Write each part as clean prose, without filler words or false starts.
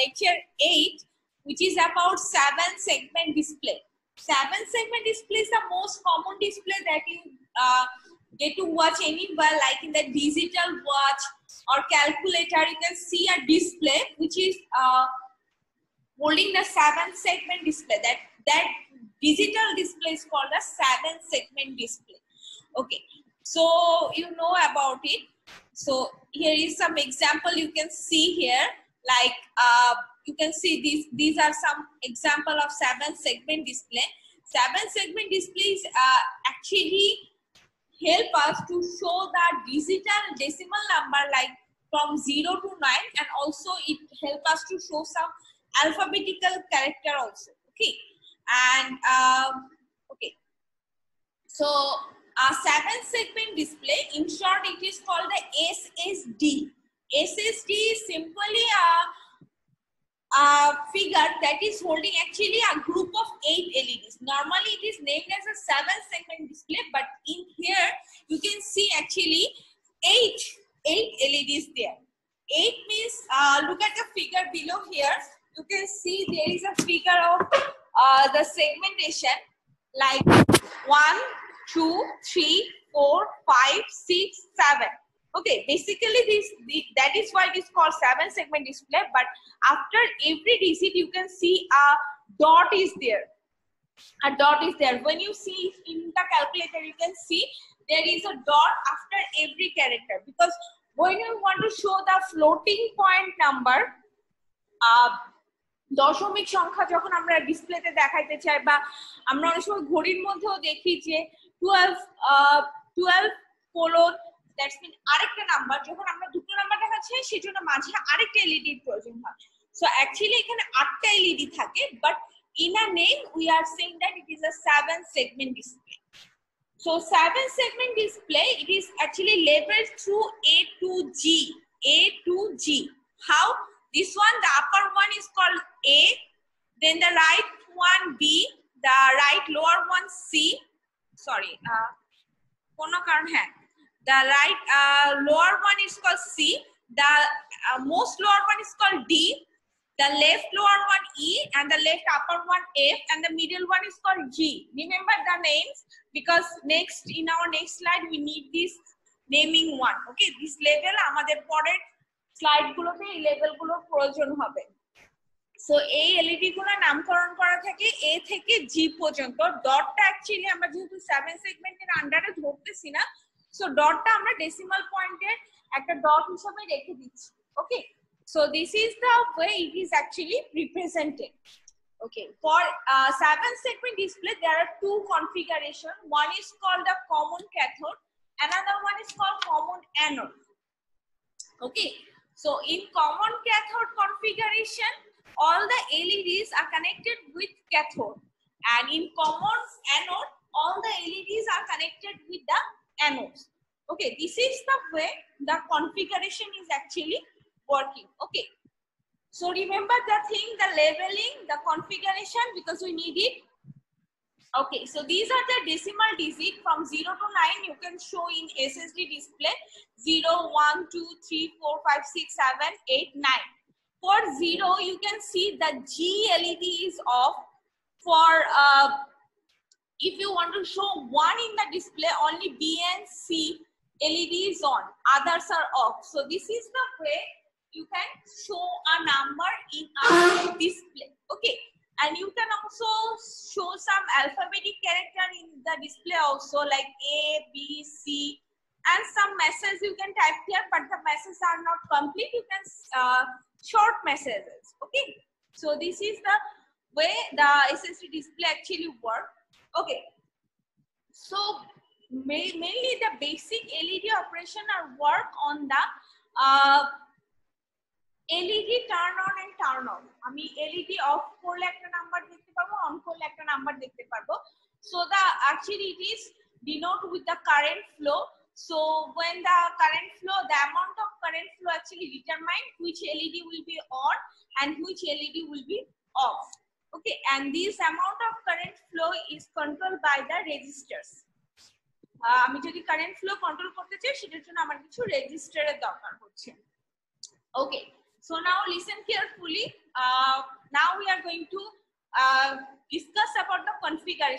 lecture 8, which is about 7-segment display. 7-segment display is the most common display that you get to watch anywhere, like in the digital watch or calculator. You can see a display which is holding the 7-segment display. That digital display is called a 7-segment display. Okay, so you know about it. So here is some example you can see here, like you can see these are some example of 7-segment display. 7-segment displays actually help us to show the digital decimal number, like from 0 to 9, and also it help us to show some alphabetical character also. Okay, and okay, so a 7-segment display, in short, it is called the SSD. SSD is simply a figure that is holding actually a group of 8 LEDs. Normally, it is named as a 7-segment display, but in here you can see actually 8 LEDs there. 8 means, look at the figure below here. You can see there is a figure of the segmentation, like 1, 2, 3, 4, 5, 6, 7. Okay, basically that is why it is called 7-segment display. But after every digit, you can see a dot is there. A dot is there. When you see in the calculator, you can see there is a dot after every character, because when you want to show the floating point number, দশমিক সংখ্যা যখন আমরা ডিসপ্লেতে দেখাইতে চাই, বা আমরা অনেক সময় ঘড়ির মধ্যেও দেখি যে 12 কোলন, দ্যাটস মিন আরেকটা নাম্বার, যখন আমরা দুটো নাম্বার দেখাচ্ছি সেজন্য মাঝে আরেকটা এলইডি প্রয়োজন হয়। সো অ্যাকচুয়ালি এখানে 8টা এলইডি থাকে, but in a name we are saying that it is a 7-segment display. So 7-segment display, it is actually labeled through A to G. A to G. How? This one, the upper one is called A, then the right one B, the right lower one C. Sorry, the right lower one is called C, the most lower one is called D, the left lower one E, and the left upper one F, and the middle one is called G. Remember the names, because in our next slide we need this naming one. Okay, this level আমাদের পরের slide গুলোতে এই level গুলোর প্রয়োজন হবে। So এই LED গুলো নামকরণ করা থাকে A থেকে G পর্যন্ত। ডটটা অ্যাকচুয়ালি আমরা যেহেতু 7-সেগমেন্টের আন্ডারে ধরতেছি না, সো ডটটা আমরা ডেসিমাল পয়েন্টের একটা ডট হিসেবে রেখে দিচ্ছি। ওকে, so this is the way it is actually represented. Okay, for 7-segment display there are 2 configurations. One is called the common cathode, another one is called common anode. Okay, so in common cathode configuration, all the LEDs are connected with cathode, and in common anode, all the LEDs are connected with the anodes. Okay, this is the way the configuration is actually working. Okay, so remember the thing, the labeling, the configuration, because we need it. Okay, so these are the decimal digit from 0 to 9. You can show in SSD display 0, 1, 2, 3, 4, 5, 6, 7, 8, 9. For 0, you can see the G LED is off. For if you want to show 1 in the display, only B and C LED is on, others are off. So this is the way you can show a number in a display. Okay, and you can also show some alphabetic character in the display also, like A, B, C, and some messages you can type here, but the messages are not complete. You can short messages. Okay, so this is the way the SSD display actually work. Okay, so mainly the basic LED operation are work on the LED turn on and turn off. আমি LED off করলে একটা number দেখতে পাবো, on করলে একটা number দেখতে পারবো। So the actually it is denote with the current flow. So when the current flow, the amount of current flow actually determine which LED will be on and which LED will be off. Okay, and this amount of current flow is controlled by the resistors. আমি যদি current flow control করতে চাই, সেটার জন্য আমার কিছু রেজিস্টারের দরকার হচ্ছে। Okay, so now listen carefully.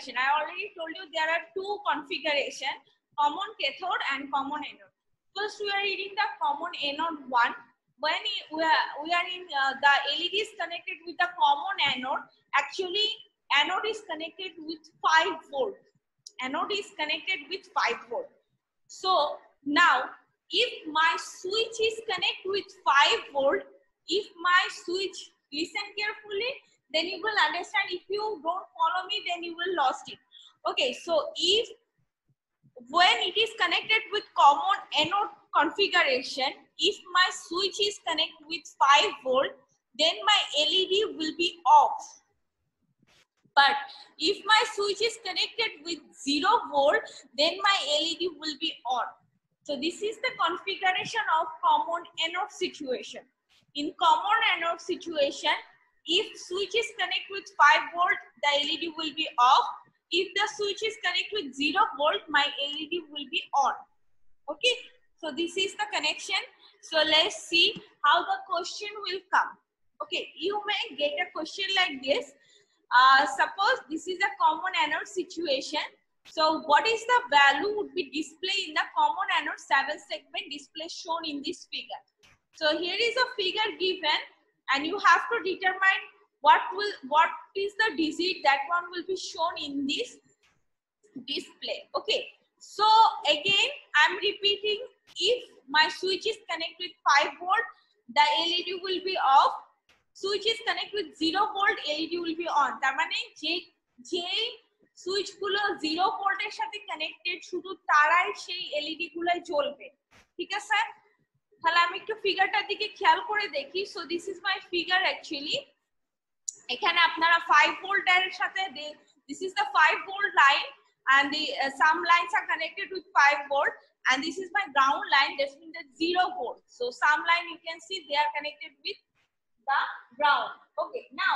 configuration. I already told you there are two configuration, common cathode and common anode. First, we are reading the common anode one. When we are in the LED is connected with the common anode, actually anode is connected with 5 volt. Anode is connected with 5 volt. So now, if my switch is connected with 5 volt, if my switch, listen carefully, then you will understand. If you don't follow me, then you will lost it. Okay, so if when it is connected with common anode configuration, if my switch is connected with 5 volt, then my LED will be off. But if my switch is connected with 0 volt, then my LED will be on. So this is the configuration of common anode situation. In common anode situation, if switch is connected with 5 volt, the LED will be off. If the switch is connected with 0 volt, my LED will be on. Okay, so this is the connection. So let's see how the question will come. Okay, you may get a question like this. Suppose this is a common anode situation. So what is the value would be displayed in the common anode 7 segment display shown in this figure. So here is a figure given, and you have to determine what is the digit that one will be shown in this display. Okay, so again I'm repeating, if my switch is connected with 5 volt, the LED will be off. Switch is connected with 0 volt, LED will be on. তার মানে যে switch গুলো 0 ভোল্টের সাথে connected, শুধু তারাই সেই LED গুলাই জ্বলবে। ঠিক আছে, তাহলে আমি একটু ফিগারটার দিকে খেয়াল করে দেখি। So this is my figure actually. এখানে আপনারা 5 ভোল্ট এর সাথে, this is the 5 volt line and the some lines are connected with 5 volt, and this is my ground line, that means the 0 volt. So some line you can see they are connected with the ground. Okay, now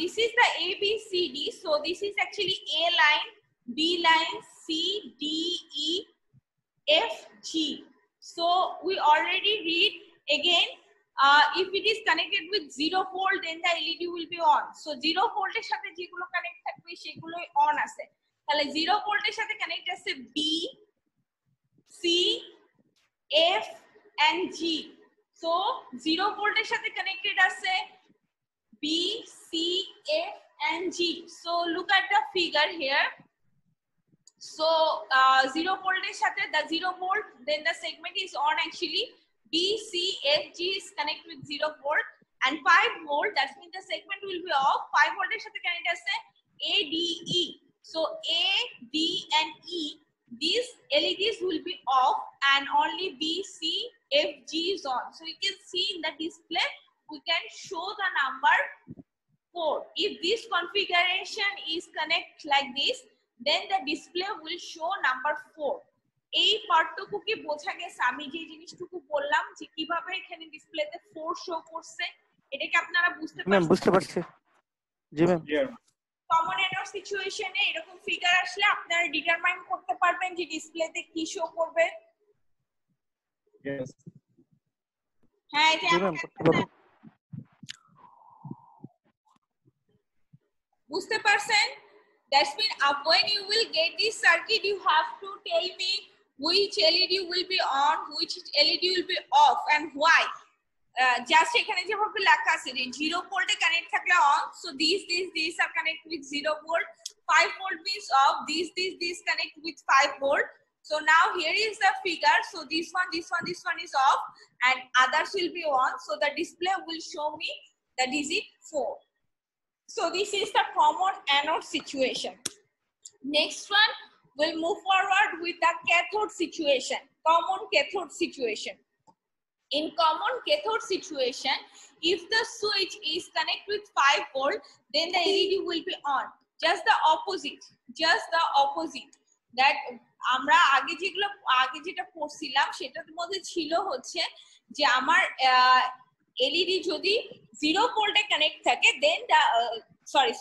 this is the ABCD. So this is actually A line, B line, C, D, E, F, G. So we already read again, if it is connected with 0 volt, then the LED will be on. So 0 volt এর সাথে যেগুলো connect থাকবে সেগুলো on আছে। তাহলে 0 volt এর সাথে connect আছে B, C, F and G. So 0 volt এর সাথে কানেক্টেড আছে B, C, F and G. So look at the figure here. So 0 volt এর সাথে the 0 volt, then the segment is on actually. B, C, F, G is connected with 0 volt, and 5 volt, that means the segment will be off. 5 volt এর সাথে connect আছে A, D, E. So A, D and E, these LEDs will be off, and only B, C, F, G is on. So you can see in the display, we can show the number 4. If this configuration is connect like this, then the display will show number 4. এই পার্টটুকু কি বোঝা গেছে? আমি যে জিনিসটুকু বললাম যে কিভাবে এখানে ডিসপ্লেতে 4 শো করছে, এটা কি আপনারা বুঝতে পারছেন? ম্যাম বুঝতে পারছি। জি ম্যাম। কমন এনর সিচুয়েশনে এরকম ফিগার আসলে আপনারা ডিটারমাইন করতে পারবেন যে ডিসপ্লেতে কি শো করবে। यस হ্যাঁ, এটা বুঝতে পারছেন? That's mean when you will get this circuit, you have to tell me which LED will be on, which LED will be off, and why. Just এখানে যেভাবে লেখা আছে যে 0 volt এ কানেক্ট থাকলে on, so these are connected with 0 volt. 5 volt means off. These connect with 5 volt. So now here is the figure. So this one is off, and others will be on. So the display will show me the digit 4. So this is the common anode situation. Next one, we'll move forward with the cathode situation. Common cathode situation. In common cathode situation, if the switch is connected with 5 volt, then the LED will be on. Just the opposite. That আমরা আগে যেটা পড়ছিলাম সেটার মধ্যে ছিল হচ্ছে যে আমার এলইডি যদি 0 ভোল্টে কানেক্ট থাকে, দেন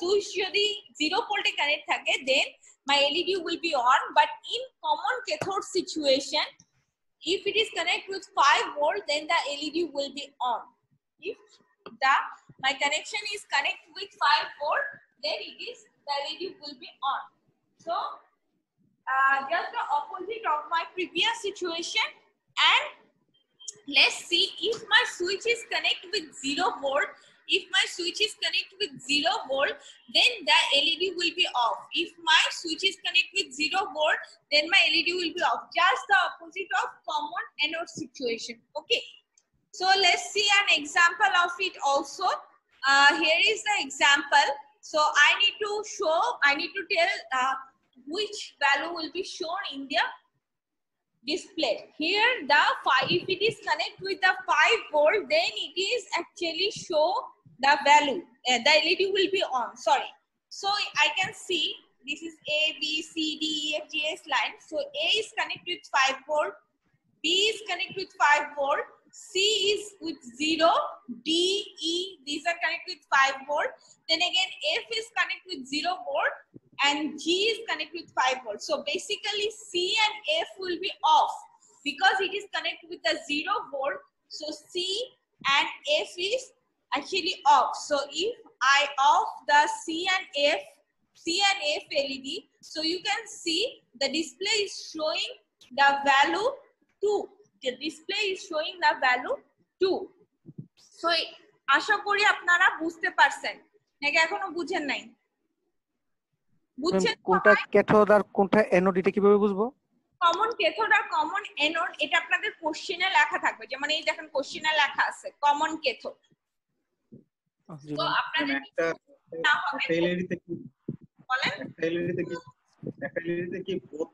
সুইচ যদি 0 ভোল্টে কানেক্ট থাকে, দেন my LED will be on. But in common cathode situation, if it is connected with 5 volt, then the LED will be on. If my connection is connected with 5 volt, then it is the LED will be on. So just the opposite of my previous situation. And let's see if my switch is connected with 0 volt. If my switch is connected with 0 volt, then the LED will be off. If my switch is connected with 0 volt, then my LED will be off. Just the opposite of common anode situation. Okay. So let's see an example of it also. Here is the example. So I need to tell which value will be shown in the display. Here if it is connected with the 5 volt, then it is actually show the value. The LED will be on. Sorry. So I can see this is A, B, C, D, E, F, G, H line. So A is connected with 5 volt, B is connected with 5 volt, C is with 0, D, E, these are connected with 5 volt. Then again F is connected with 0 volt and G is connected with 5 volt. So basically C and F will be off because it is connected with the 0 volt. So C and F is actually off. So if I off the C and F LED, so you can see the display is showing the value 2. The display is showing the value 2. So আশা করি আপনারা বুঝতে পারছেন নাকি এখনো বুঝেন নাই? বুঝছেন কোনটা ক্যাথোড আর কোনটা অ্যানোড এটা কিভাবে বুঝবো? কমন ক্যাথোড আর কমন অ্যানোড এটা আপনাদের কোশ্চেনে লেখা থাকবে। যেমন এই দেখেন কোশ্চেনে লেখা আছে কমন ক্যাথোড। তো আপনাদের একটা এলইডি কি বলেন? একটা এলইডি কি বোথ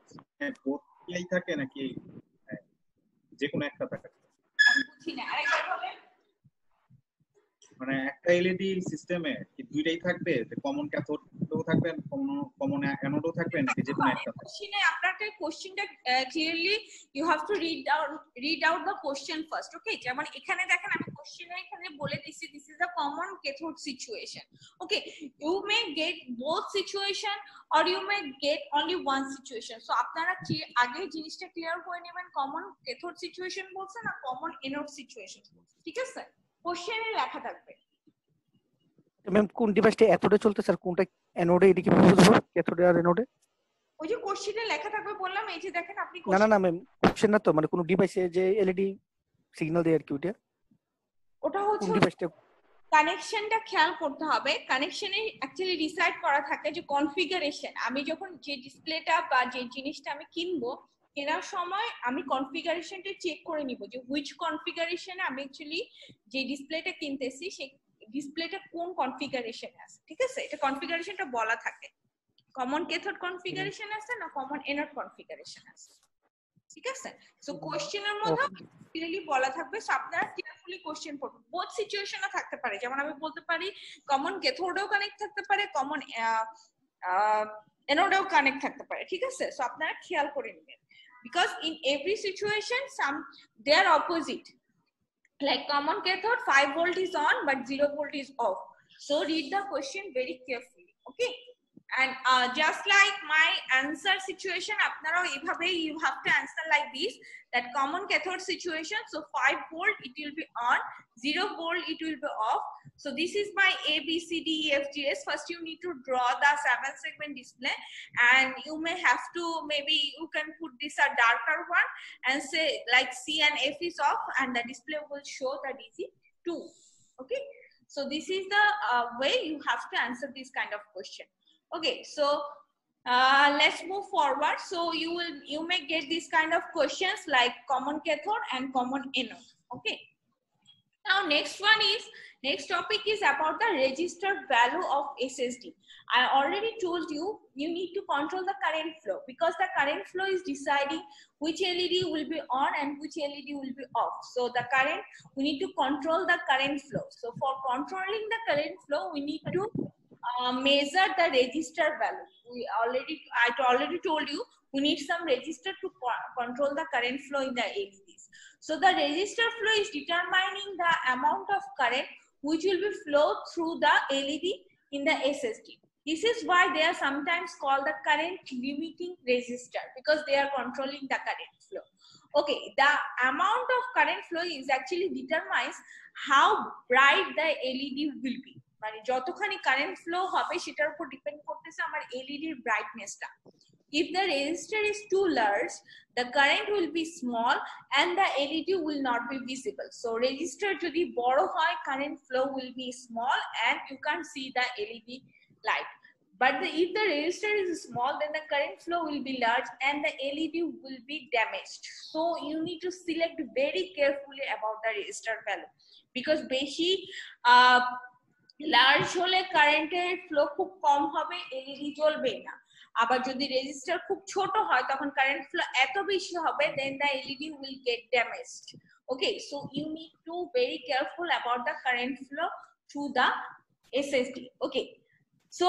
প্লাই থাকে নাকি যে কোনো একটা থাকে? আমি বুঝি না, আরেকবার বলেন। মানে একটা এলইডি সিস্টেমে কি দুইটাই থাকবে, যে কমন ক্যাথোডও থাকবে কমন অ্যানোডও থাকবে নাকি যে কোনো একটা? কোশ্চেনে আপনাকে কোশ্চেনটা clearly you have to read out the question first. Okay, যেমন এখানে দেখেন আমি কোশ্চেনে এখানে বলে দিছি this is the common cathode situation. Okay, you may get both situation or you may get only one situation. So আপনারা কি আগে জিনিসটা ক্লিয়ার করে নেবেন কমন ক্যাথোড সিচুয়েশন বলছে না কমন অ্যানোড সিচুয়েশন, ঠিক আছে? কোশ্চেনে লেখা থাকবে। ম্যাম কোন ডিভাইসটা এতটা চলতে স্যার কোনটা অ্যানোডে এটা কিভাবে বুঝবো ক্যাথোডে আর অ্যানোডে? ওই যে কোশ্চেনে লেখা থাকবে বললাম, এই যে দেখেন আপনি না ম্যাম কোশ্চেন না তো, মানে কোন ডিভাইসে যে এলইডি সিগন্যাল দেয় আর কি ওটা হচ্ছে কোন ডিভাইসটা কানেকশনটা খেয়াল করতে হবে। কানেকশনে অ্যাকচুয়ালি ডিসাইড করা থাকে যে কনফিগারেশন। আমি যখন যে ডিসপ্লেটা বা যে জিনিসটা আমি কিনবো কেনার সময় আমি কনফিগারেশনটা চেক করে নিব যে হুইচ কনফিগারেশনে আমি অ্যাকচুয়ালি যে ডিসপ্লেটা কিনতেছি সেই ডিসপ্লেটা কোন কনফিগারেশনে আছে, ঠিক আছে? এটা কনফিগারেশনটা বলা থাকে কমন ক্যাথোড কনফিগারেশন আছে না কমন অ্যানোড কনফিগারেশন আছে, ঠিক আছে? সো কোশ্চেনের মধ্যে ক্লিয়ারলি বলা থাকবে। সো আপনারা কেয়ারফুলি কোশ্চেন পড়বেন। বোথ সিচুয়েশনও থাকতে পারে, যেমন আমি বলতে পারি কমন ক্যাথোডেও কানেক্ট থাকতে পারে, কমন অ্যানোডেও কানেক্ট থাকতে পারে, ঠিক আছে? সো আপনারা খেয়াল করে নেবেন because in every situation they are opposite. Like common cathode 5 volt is on but 0 volt is off. So read the question very carefully. Okay, and just like my answer situation apnara ebhabe you have to answer like this, that common cathode situation, so 5 volt it will be on, 0 volt it will be off. So this is my A, B, C, D, E, F, G, H. First you need to draw the 7-segment display, and you may have to, maybe you can put this a darker one and say like C and F is off and the display will show the DC2. Okay, so this is the way you have to answer this kind of question. Okay, so let's move forward. So you may get this kind of questions like common cathode and common anode. Okay, now next topic is about the registered value of SSD. I already told you need to control the current flow, because the current flow is deciding which LED will be on and which LED will be off. So the current, we need to control the current flow. So for controlling the current flow, we need to measure the register value. I already told you we need some resistor to control the current flow in the LEDs. So the resistor flow is determining the amount of current which will be flowed through the LED in the SSD. This is why they are sometimes called the current limiting resistor, because they are controlling the current flow. Okay, the amount of current flow is actually determines how bright the LED will be. মানে যতখানি current flow হবে সেটার উপর depend করতেছে করতেছে আমার LED ব্রাইটনেসটা। If the resistor is too large, the current will be small and the LED will not be visible. So resistor jodi boro hoy, current flow will be small and you can't see the LED light. But if the resistor is small, then the current flow will be large and the LED will be damaged. So you need to select very carefully about the resistor value, because beshi large hole current flow khub kom hobe, LED জ্বলবে না। আবার যদি register খুব ছোট হয় তখন current flow এত বেশি হবে, then the LED will get damaged. Okay, so you need to very careful about the current flow through the SSD. Okay, so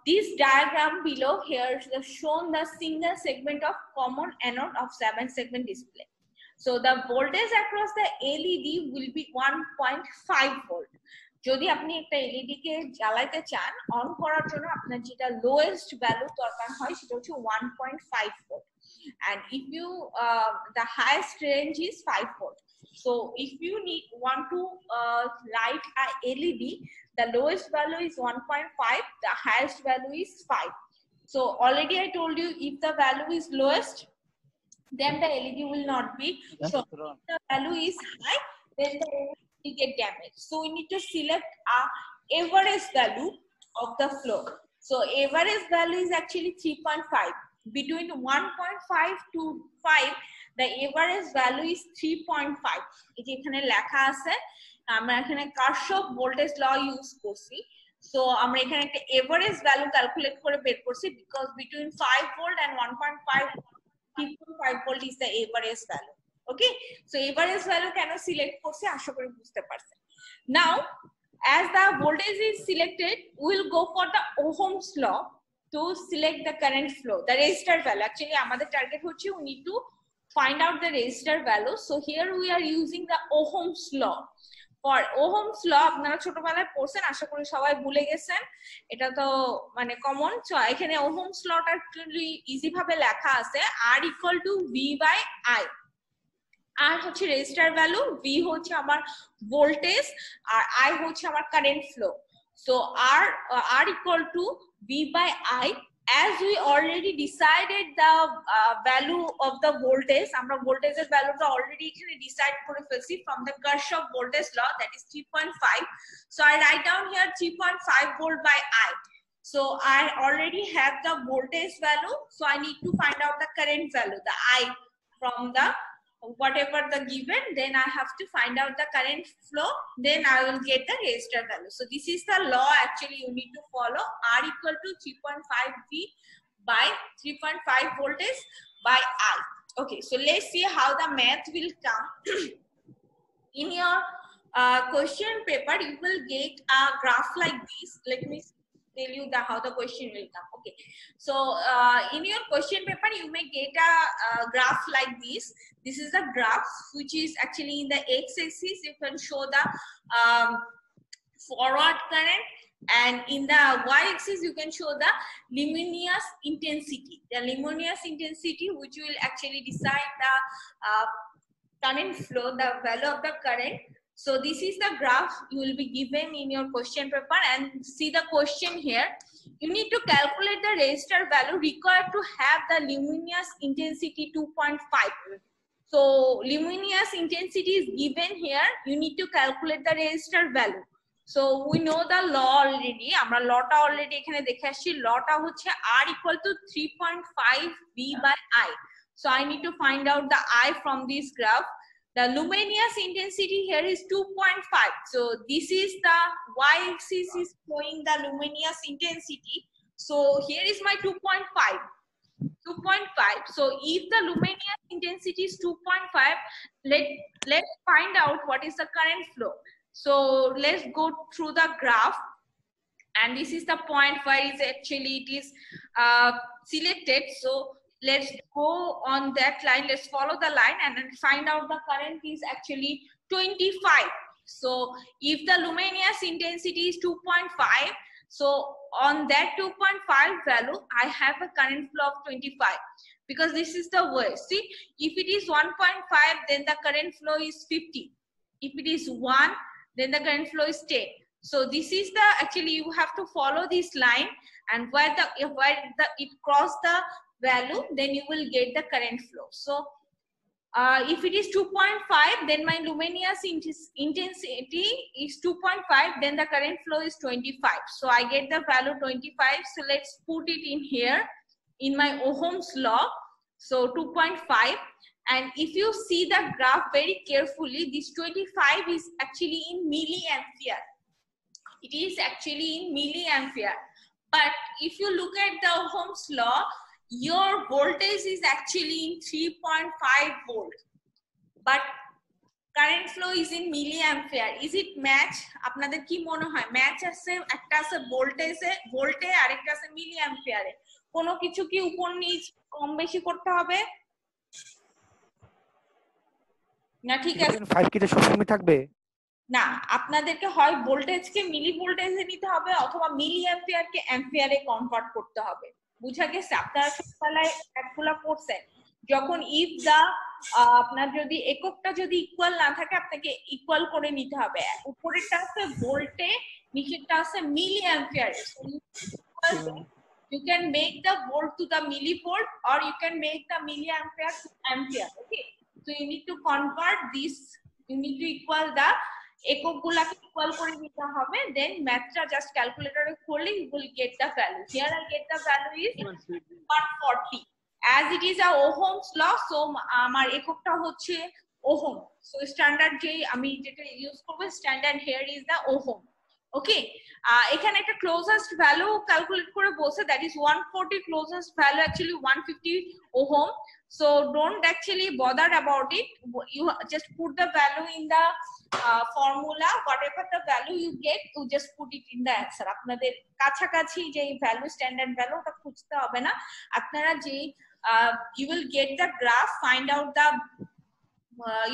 this diagram below here is shown the single segment of common anode of 7-segment display. So the voltage across the LED will be 1.5 volt. যদি আপনি একটা LED কে জ্বালাতে চান, on করার জন্য আপনার যেটা lowest value দরকার হয় সেটা হচ্ছে 1.5 volt, and if you the highest range is 5 volt. So if you want to light a LED, the lowest value is 1.5, the highest value is 5. So already I told you, if the value is lowest, then the LED will not be shown. If the value is high, then the LED will get damaged. So we need to select a average value of the flow. So average value is actually 3.5. Between 1.5 to 5, the average value is 3.5. এটা এখানে লেখা আছে, আমরা এখানে Kirchhoff voltage law use করছি। So আমরা এখানে একটা এভারেজ ভ্যালু ক্যালকুলেট করে বের করছি, because between 5 volt and 1.5, 3.5 volt is the average value. Okay, so average value কেন সিলেক্ট করছি আশা করি বুঝতে পারছেন। Now as the voltage is selected, we will go for the Ohm's law to select the current flow, the resistor value. Actually আমাদের target হচ্ছে we need to find out the resistor value. So here we are using the Ohm's law. For Ohm's law আপনারা ছোটবেলায় পড়ছেন, আশা করি সবাই ভুলে গেছেন, এটা তো মানে কমন। সো এখানে Ohm's law টা একটু ইজি ভাবে লেখা আছে, R equal to V by I. আর হচ্ছে রেজিস্টার ভ্যালু, ভি হচ্ছে আমার ভোল্টেজ আর আই হচ্ছে আমার current flow. So R equal to V by I, as we already decided the value of the voltage, আমরা ভোল্টেজের ভ্যালুটা অলরেডি এখানে decide করে ফেলছি from the Kirchhoff voltage law, that is 3.5. so I write down here 3.5 volt by I. So I already have the voltage value, so I need to find out the current value, the I, from the whatever the given, then I have to find out the current flow, then I will get the resistor value. So this is the law actually you need to follow, R equal to 3.5 V by 3.5 voltage by I. Okay, so let's see how the math will come. In your question paper you will get a graph like this. Let me tell you how the question will come. Okay, so in your question paper you may get a graph like this. This is the graph which is actually in the x-axis you can show the forward current, and in the y-axis you can show the luminous intensity. The luminous intensity which will actually decide the current flow, the value of the current. So this is the graph you will be given in your question paper, and see the question here. You need to calculate the resistor value required to have the luminous intensity 2.5. So luminous intensity is given here. You need to calculate the resistor value. So we know the law already. আমরা লটা already এখানে দেখে আসছি। লটা হচ্ছে R equal to 3.5 V by I. So I need to find out the I from this graph. The luminous intensity here is 2.5. So this is the y-axis is showing the luminous intensity. So here is my 2.5. 2.5. So if the luminous intensity is 2.5, let's find out what is the current flow. So let's go through the graph, and this is the point where is actually it is selected. So let's go on that line, let's follow the line and then find out the current is actually 25. So if the luminous intensity is 2.5, so on that 2.5 value I have a current flow of 25, because this is the way. See, if it is 1.5 then the current flow is 50. If it is 1, then the current flow is 10. So this is the, actually you have to follow this line, and where it cross the value, then you will get the current flow. So if it is 2.5, then my luminous intensity is 2.5, then the current flow is 25. So I get the value 25. So let's put it in here in my Ohm's law. So 2.5. And if you see the graph very carefully, this 25 is actually in milliampere. It is actually in milliampere. But if you look at the Ohm's law, your voltage is actually in 3.5 volt, but current flow is in milliampere. Is it match? আপনাদের কি মনে হয় match আছে? একটা আছে ভোল্টে আর একটা আছে মিলিঅ্যাম্পিয়ারে। কোনো কিছু কি উপর নিচ কম বেশি করতে হবে না? ঠিক আছে, 5 কিটা সবসময় থাকবে না, আপনাদেরকে হয় ভোল্টেজকে মিলি ভোল্টেজে নিতে হবে অথবা মিলিঅ্যাম্পিয়ারকে অ্যাম্পিয়ারে কনভার্ট করতে হবে। বুঝা গেছে? আপনারা ছোটবেলায় একগুলা পড়ছেন, যখন ইফ দা আপনার যদি এককটা যদি ইকুয়াল না থাকে আপনাকে ইকুয়াল করে নিতে হবে। উপরেরটা আছে ভোল্টে, নিচেরটা আছে মিলিঅ্যাম্পিয়ারে। You can make the volt to the millivolt, or you can make the milliampere to ampere. Okay, so you need to convert this, you need to equal the ekok gulake equal kore nite hobe, then math ta just calculator e korle you will get the value. Here I get the value is 140. As it is a Ohm's law, so amar ekok ta hocche ohm. So standard je ami jeta use korbo, standard here is the ohm. Okay, এখানে একটা closest value calculate করে বলছে, that is 140, closest value actually 150 ohm. So don't actually bother about it, you just put the value in the formula, whatever the value you get you just put it in the answer. আপনাদের কাছাকাছি যে value standard value ওটা খুঁজতে হবে না, আপনারা যে you will get the graph, find out the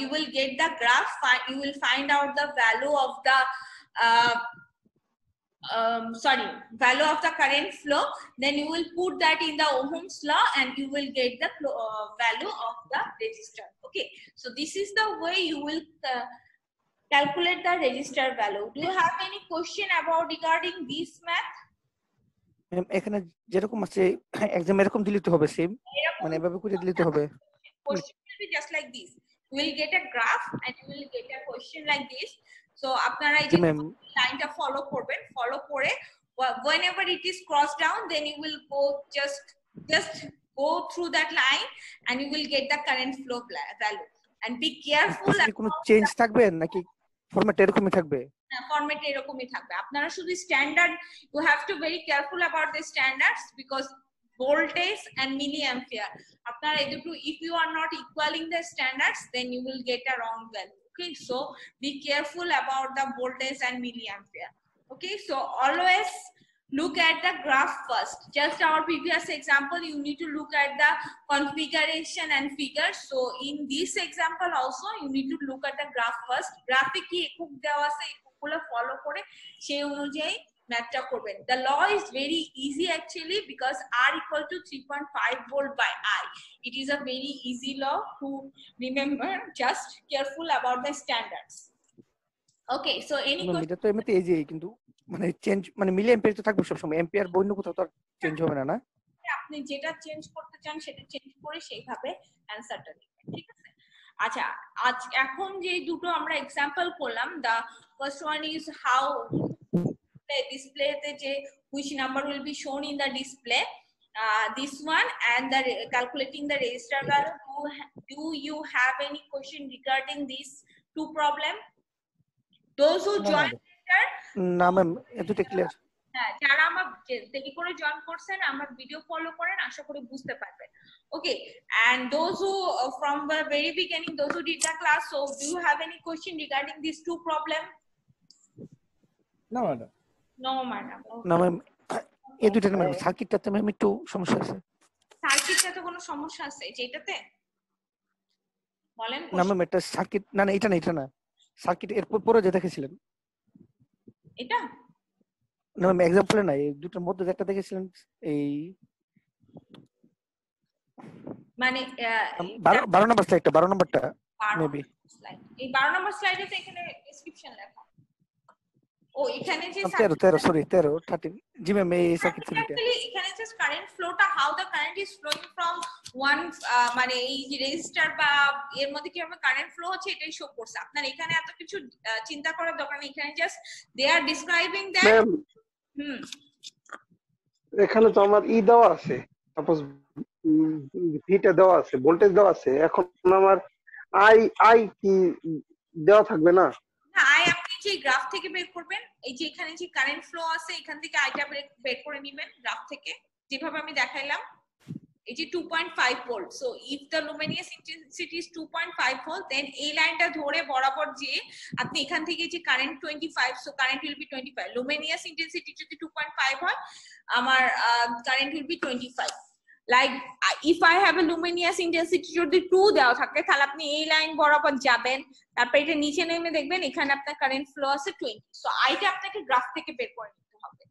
you will get the graph, you will find out the value of the value of the current flow, then you will put that in the Ohm's law and you will get the value of the resistor. Okay, so this is the way you will calculate the resistor value. Do you have any question about regarding this math? এখানে যেরকম আছে exam এরকম দিলে তো হবে, same মানে এভাবে করে দিলে তো হবে। Question will be just like this, you will get a graph and you will get a question like this. So আপনারা এই যে লাইনটা ফলো করবেন, ফলো করে whenever it is crossed down, then you will go just go through that line and you will get the current flow value. And be careful, কোনো change থাকবে নাকি format এরকমই থাকবে? না, ফরম্যাট এরকমই থাকবে। আপনারা শুধু standard, you have to very careful about the standards because voltage and milliampere, আপনারা এই দুটো if you are not equaling the standards, then you will get a wrong value. Okay, so be careful about the voltage and milliampere. Okay, so always look at the graph first. Just our previous example, you need to look at the configuration and figures. So in this example also you need to look at the graph first. Graphic ki ekok dewa ase, ekok gulo follow kore সেই অনুযায়ী ম্যাথটা করবেন। The law is very easy actually because R equal to 3.5 volt by I. It is a very easy law to remember. Just careful about the standards. Okay, so any question? এটা তো এমনিতে এই যে কিন্তু মানে চেঞ্জ মানে মিলি ampere তো থাকবে সব সময়, অ্যাম্পিয়ার বন্য কোথাও তো চেঞ্জ হবে না। না, আপনি যেটা চেঞ্জ করতে চান সেটা চেঞ্জ করে সেইভাবে অ্যানসারটা দিবেন, ঠিক আছে? আচ্ছা, আজ এখন যে দুটো আমরা एग्जांपल করলাম, the first one is how the display যে which number will be shown in the display, this one, and the calculating the resistor value. Do you have any question regarding these two problem? Those who join না ma'am এতটা clear. হ্যাঁ, যারা আমার দেরি করে join করছেন আমার video follow করেন, আশা করি বুঝতে পারবেন। Okay, and those who from the very beginning, those who did the class, so do you have any question regarding these two problem? না ম্যাডাম, No madam. না ম্যাম এই দুটো ম্যাম সার্কিটটাতে ম্যাম একটু সমস্যা আছে। সার্কিটটাতে কোনো সমস্যা আছে যেটাতে বলেন? না ম্যাম এটা সার্কিট না, না এটা না, এটা না, সার্কিট এর পরে যে দেখেছিলেন এটা না ম্যাম, एग्जांपल না, এই দুটোর মধ্যে একটা দেখেছিলেন এই মানে 12 নম্বর স্লাইডটা, 12 নম্বরটা মেবি এই 12 নম্বর স্লাইডে তো এখানে ডেসক্রিপশন লেখা। ও এখানে যে 13 সরি 13 জি ম্যাম এই সার্কিট থিওরিটা actually এখানে জাস্ট কারেন্ট ফ্লোটা how the current is flowing from one মানে এই যে রেজিস্টার বা এর মধ্যে কিভাবে কারেন্ট ফ্লো হচ্ছে এটাই শো করছে। আপনার এখানে এত কিছু চিন্তা করার দরকার নেই, এখানে just they are describing that. Ma'am এখানে তো আমার দেওয়া আছে, সাপোজ ভিটা দেওয়া আছে, ভোল্টেজ দেওয়া আছে, এখন আমার আই কি দেওয়া থাকবে না? না, আই আপনি যে গ্রাফ থেকে বের করবেন, এই যে এখানে যে কারেন্ট ফ্লো আছে এখান থেকে আইটা বের করে নেবেন গ্রাফ থেকে, যেভাবে আমি দেখাইলাম। এই যে 2.5 volt, so if the luminous intensity is 2.5 volt, then এই লাইনটা ধরে বরাবর যে আপনি এখান থেকে যে current 25, so current will be 25। Luminous intensity যদি 2.5 হয়, আমার current will be 25। Like if I have a luminous intensity যদি 2 দেওয়া থাকে, তাহলে আপনি এই লাইন বরাবর যাবেন, তারপর এটা নিচে নেমে দেখবেন এখানে আপনার কারেন্ট ফ্লো আছে 20। সো আইটা আপনাকে গ্রাফ থেকে বের করে নিতে হবে।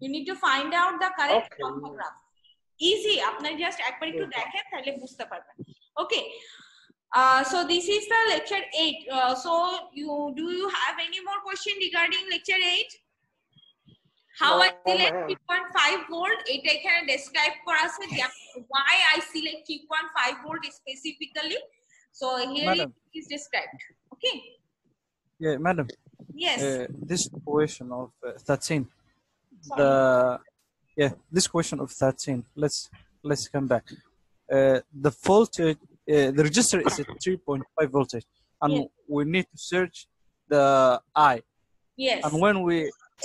You need to find out the current from the graph. Easy, আপনার জাস্ট একবার একটু দেখেন তাহলে বুঝতে পারবেন। ওকে, so this is the lecture 8. So do you have any more question regarding lecture 8? How I select 3.5 volt, এটা এখানে describe করা আছে why I select 3.5 volt specifically. So here Madam. it is described. Okay. Yeah, madam. Yes. This question of 13. This question of 13. Let's come back. The voltage, the register is at 3.5 voltage, and Yes. we need to search the I. Yes. And when we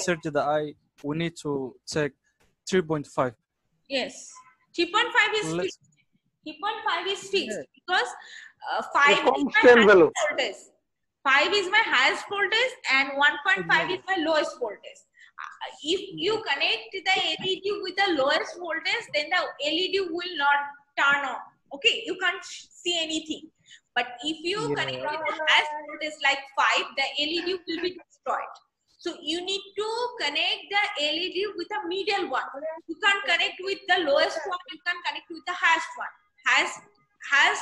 search the I, we need to check 3.5. Yes. 3.5 is Let's- fixed. 3.5 is fixed Yeah. because 5 is my constant value. highest voltage. 5 is my highest voltage and 1.5 is my lowest voltage. If you connect the LED with the lowest voltage, then the LED will not turn on. Okay, you can't see anything. But if you connect with the highest voltage like 5, the LED will be destroyed. So you need to connect the LED with a middle one. You can't connect with the lowest one. You can connect with the highest one. Highest has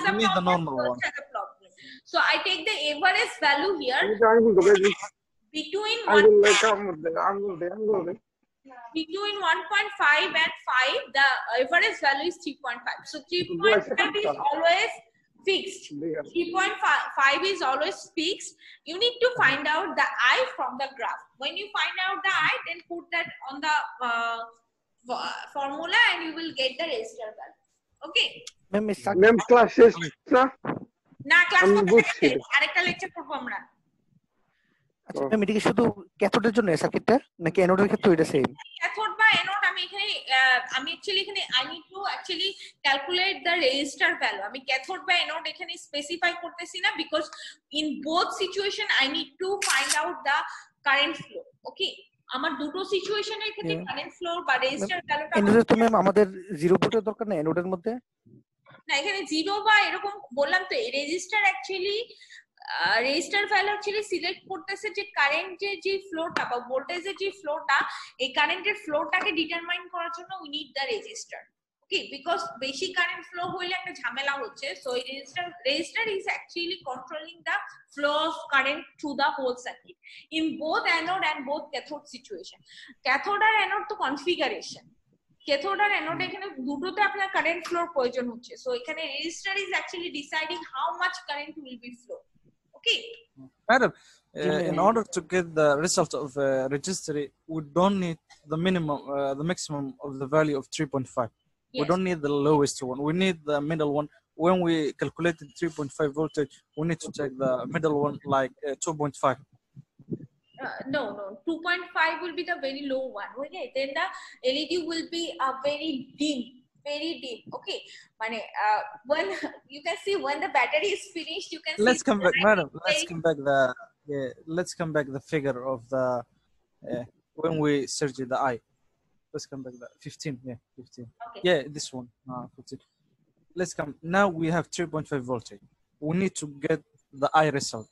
a You need the problem. normal lowest one. has a problem. So I take the average value here between between 1.5 and 5. The average value is 3.5. So 3.5 is always fixed. 3.5 is always fixed. You need to find out the I from the graph. When you find out the I, then put that on the formula and you will get the resistor value. Okay. Ma'am এই ma'am class শেষ না? না class আমি করতে বুঝছি। আরেকটা lecture করব আমরা। আচ্ছা ম্যাম এটা কি শুধু ক্যাথোডের জন্য এই সার্কিটটা নাকি অ্যানোডের ক্ষেত্রে এটা সেম? ক্যাথোড বা অ্যানোড আমি এখানে আমি অ্যাকচুয়ালি এখানে I need to actually calculate the resistor value. আমি ক্যাথোড বা অ্যানোড এখানে স্পেসিফাই করতেছি না, because in both situation I need to find out the current flow. Okay, আমার দুটো সিচুয়েশনের ক্ষেত্রে কারেন্ট ফ্লো বা রেজিস্টার ভ্যালুটা অ্যানোডের তো ম্যাম আমাদের 0 ভোল্টের দরকার না অ্যানোডের মধ্যে? না, এখানে জিরো বা এরকম বললাম তো। Register actually register value actually select করতেছে যে কারেন্টের যে ফ্লোটা বা ভোল্টেজের যে ফ্লোটা, এই কারেন্টের ফ্লোটাকে ডিটারমাইন করার জন্য we need the resistor. Okay, because বেশি কারেন্ট ফ্লো হইলে একটা ঝামেলা হচ্ছে। সো এই resistor is actually controlling the flow of current through the whole circuit in both anode and both cathode situation. Cathode আর অ্যানোড তো কনফিগারেশন। ক্যাথোড আর anode এখানে দুটোতে আপনার কারেন্ট ফ্লোর প্রয়োজন হচ্ছে। সো এখানে resistor is actually deciding how much current will be flow. Okay. Madam, in order to get the result of registry, we don't need the minimum, the maximum of the value of 3.5. We Yes. don't need the lowest one. We need the middle one. When we calculated 3.5 voltage, we need to take the middle one, like 2.5. No, 2.5 will be the very low one. Okay, then the LED will be a very dim. Okay, when you can see when the battery is finished, you can Let's see come back, madam. Let's very- come back let's come back the figure of the when we search the I. Let's come back the 15. Yeah, 15. Okay. Yeah, this one. 15. Let's come. Now we have 3.5 voltage. We need to get the I result.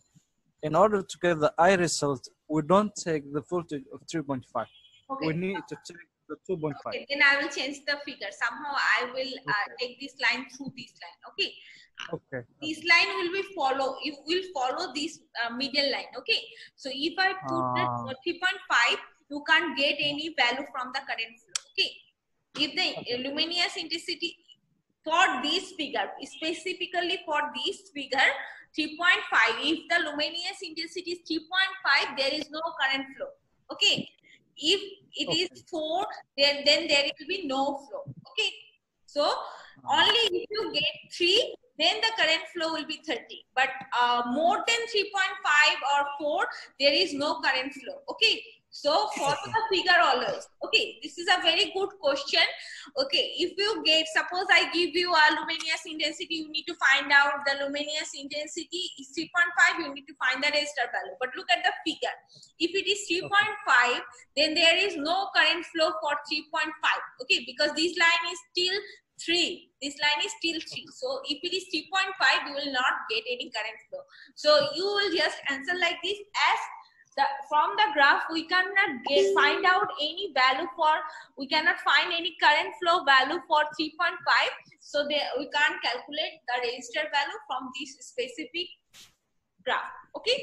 In order to get the I result, we don't take the voltage of 3.5. Okay. We need to take the 2.5. Okay, then I will change the figure. Somehow I will take this line through this line. Okay. Okay. This line will be follow. It will follow this middle line. Okay. So if I put that 3.5, you can't get any value from the current flow. Okay. If the luminous intensity for this figure, specifically for this figure, 3.5. If the luminous intensity is 3.5, there is no current flow. Okay. If it is 4, then there will be no flow. Okay. So only if you get 3, then the current flow will be 30. But more than 3.5 or 4, there is no current flow. Okay. So follow the figure always. Okay. This is a very good question. Okay. If you get, suppose I give you a luminous intensity, you need to find out the luminous intensity is 3.5, you need to find the resistor value. But look at the figure. If it is 3.5, then there is no current flow for 3.5. Okay. Because this line is still 3. This line is still 3. So if it is 3.5, you will not get any current flow. So you will just answer like this. As from the graph, we cannot find out any value for, we cannot find any current flow value for 3.5. So we can't calculate the resistor value from this specific graph. Okay.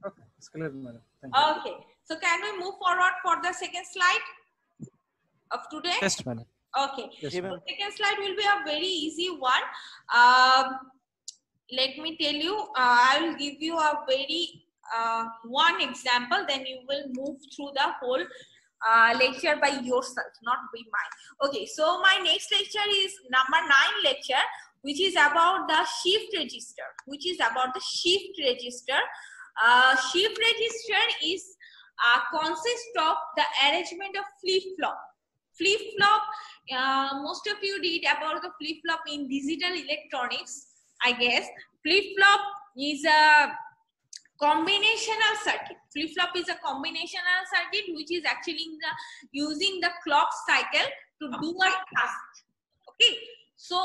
Okay. It's clear, madam. Thank you. Okay. So can we move forward for the second slide of today? Yes, madam. Okay. Yes, So ma'am. second slide will be a very easy one. Let me tell you, I will give you a very one example, then you will move through the whole lecture by yourself, not by mine. Okay, so my next lecture is number 9 lecture, which is about the shift register. Shift register is consists of the arrangement of flip-flop. Flip-flop, most of you read about the flip-flop in digital electronics, I guess. Flip-flop is a combinational circuit. Flip-flop is a combinational circuit which is actually using the clock cycle to do a task. Okay, so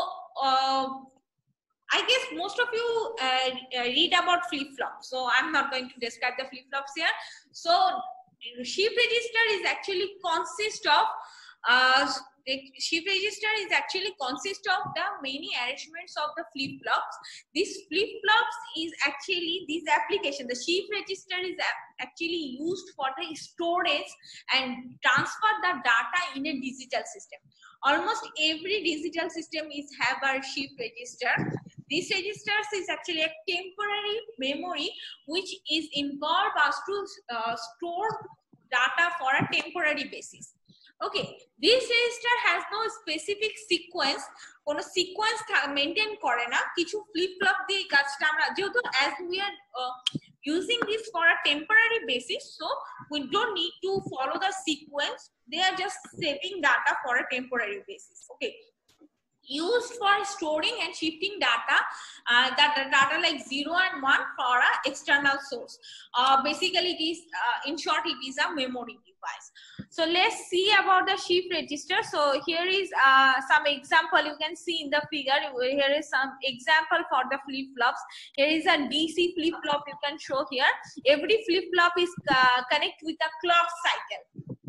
I guess most of you read about flip-flop, so I'm not going to describe the flip-flops here. So shift register is actually consist of shift register is actually consist of the many arrangements of the flip-flops. This flip-flops is actually this application. The shift register is actually used for the storage and transfer the data in a digital system. Almost every digital system is have a shift register. This register is actually a temporary memory which is involved as to store data for a temporary basis. Okay, this register has no specific sequence, কোনো sequence maintain করে না, কিছু flip flop দিয়ে কাজটা আমরা যেহেতু as we are using this for a temporary basis, so we don't need to follow the sequence. They are just saving data for a temporary basis. Okay, used for storing and shifting data, that data like 0 and 1 for a external source. Basically it is in short it is a memory device. So let's see about the shift register. So here is some example you can see in the figure. Here is some example for the flip-flops. Here is a DC flip-flop you can show here. Every flip-flop is connect with a clock cycle.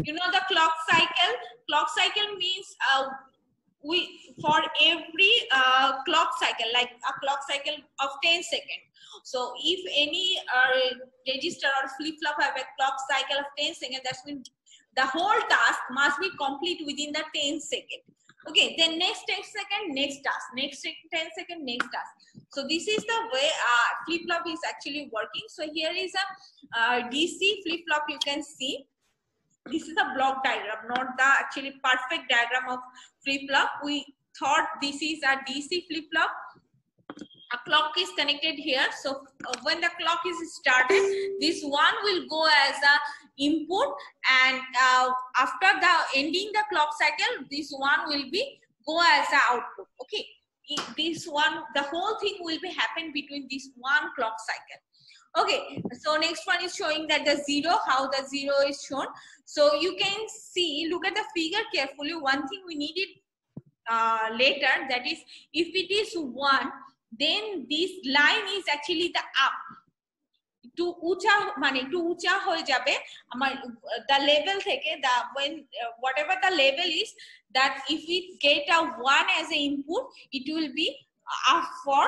You know the clock cycle? Clock cycle means for every clock cycle, like a clock cycle of 10 seconds. So if any register or flip-flop have a clock cycle of 10 seconds, that means the whole task must be complete within the 10 seconds. Okay, then next 10 seconds, next task, next 10 seconds, next task. So this is the way flip-flop is actually working. So here is a DC flip-flop you can see. This is a block diagram, not the actually perfect diagram of flip-flop. We thought this is a DC flip-flop. A clock is connected here. So when the clock is started, this one will go as a input, and after the ending the clock cycle, this one will be go as a output. Okay, this one, the whole thing will be happen between this one clock cycle. Okay, so next one is showing that the 0, how the 0 is shown. So you can see, look at the figure carefully. One thing we needed later, that is if it is 1, then this line is actually the up. To ucha mane to ucha hoye jabe amar the level theke, the when whatever the level is, that if we get a 1 as an input, it will be for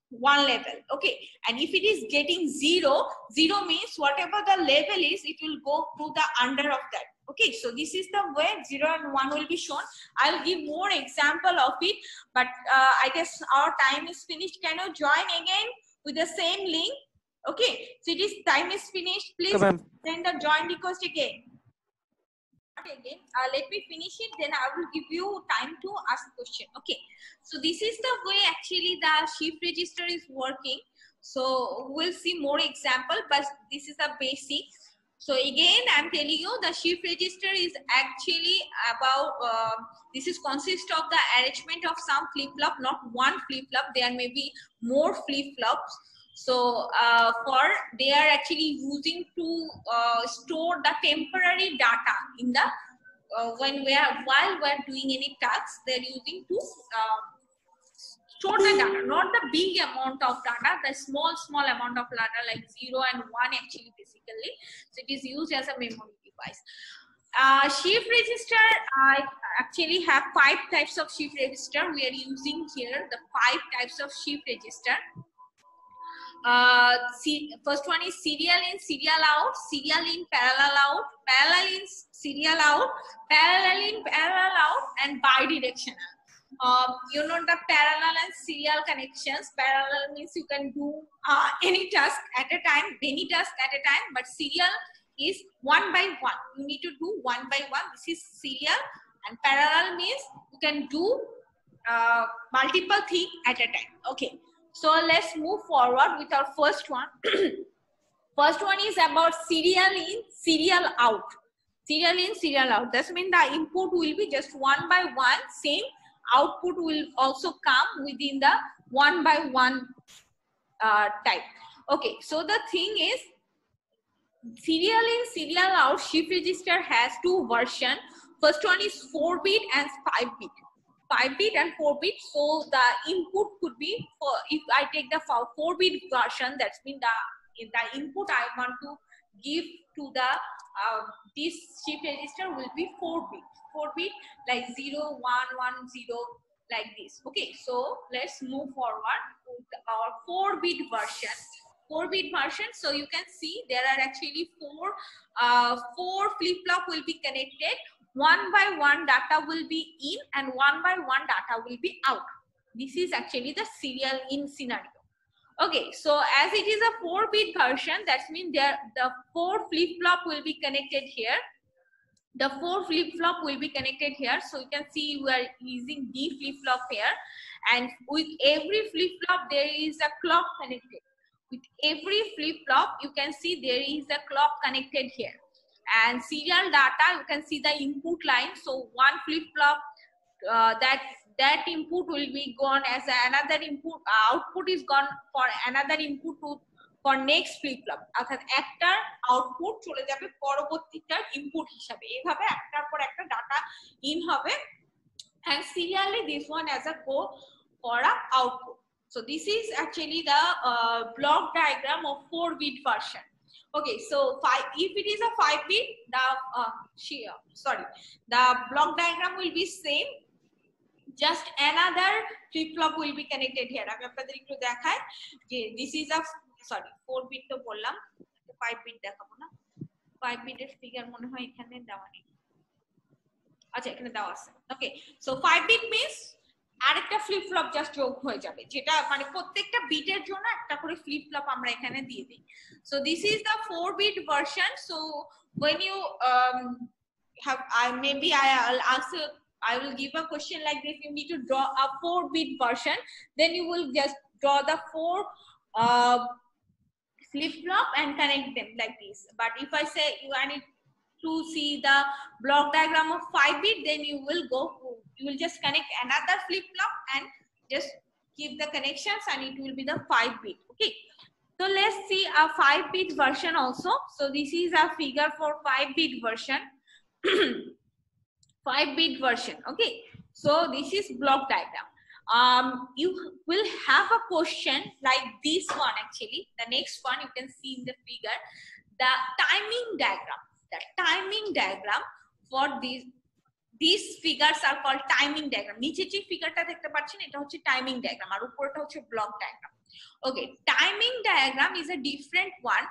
one level. Okay, and if it is getting 0, 0 means whatever the level is, it will go to the under of that. Okay, so this is the way 0 and 1 will be shown. I'll give more example of it, but I guess our time is finished. Can you join again with the same link? Okay, so it is time is finished. Please send the join request again. Again, let me finish it, then I will give you time to ask question. Okay, so this is the way actually the shift register is working. So we'll see more example, but this is the basic. So again, I'm telling you the shift register is actually about this is consist of the arrangement of some flip-flop, not one flip-flop. There may be more flip-flops. So they are actually using to store the temporary data in the while we're doing any tasks, they're using to store the data, not the big amount of data, the small amount of data like 0 and 1 actually basically. So it is used as a memory device. Shift register, I actually have 5 types of shift register. We are using here the 5 types of shift register. First one is serial in, serial out, serial in, parallel out, parallel in, serial out, parallel in, parallel out, and bidirectional. You know the parallel and serial connections. Parallel means you can do any task at a time, many tasks at a time, but serial is one by one. You need to do one by one. This is serial, and parallel means you can do multiple things at a time. Okay. So let's move forward with our first one. First one is about serial in, serial out. Serial in, serial out. That means the input will be just one by one. Same output will also come within the one by one type. Okay, so the thing is, serial in, serial out shift register has 2 versions. First one is 4-bit and 5-bit. 5-bit and 4-bit. So the input could be, if I take the 4-bit version, that's mean the input I want to give to the this shift register will be 4-bit. 4-bit like 0, 1, 1, 0 like this. Okay, so let's move forward with our 4-bit version. 4-bit version. So you can see there are actually 4 flip-flop will be connected. One by one data will be in and one by one data will be out. This is actually the serial in scenario. Okay, so as it is a 4-bit version, that means the 4 flip-flop will be connected here. The 4 flip-flop will be connected here. So you can see we are using D flip-flop here, and with every flip-flop there is a clock connected. With every flip-flop you can see there is a clock connected here. And serial data, you can see the input line. So one flip-flop that input will be gone as another input, output is gone for another input for next flip-flop. অর্থাৎ একটা output চলে যাবে পরবর্তীটার input হিসাবে। এইভাবে একটার পর একটা data in হবে, and serially this one as a go for a output. So this is actually the block diagram of 4-bit version. Okay, so if it is a 5-bit, the block diagram will be same. Just another flip-flop will be connected here. আমি আপনাদের একটু দেখাই যে this is a 4-bit তো বললাম, 5-bit দেখাবো না। 5-bit এর ফিগার মনে হয় এখানে দেওয়া নেই। আচ্ছা, এখানে দেওয়া আছে। ওকে, সো 5-bit means আরেকটা flip-flop জাস্ট যোগ হয়ে যাবে, যেটা মানে প্রত্যেকটা বিটের জন্য একটা করে flip-flop আমরা এখানে দিয়ে দিই। So this is the 4-bit version. So when you I will give a question like this. You need to draw a 4-bit version. Then you will just draw the 4 flip-flop and connect them like this. But if I say you need to see the block diagram of 5-bit, then you will just connect another flip-flop and just keep the connections, and it will be the 5-bit. Okay. So let's see a 5-bit version also. So this is a figure for 5-bit version. 5-bit version. Okay, so this is block diagram. You will have a question like this one. Actually, the next one you can see in the figure, the timing diagram. The timing diagram for these figures are called timing diagram. নিচে যে ফিগারটা দেখতে পাচ্ছেন এটা হচ্ছে timing diagram আর উপরটা হচ্ছে block diagram. Okay, timing diagram is a different one.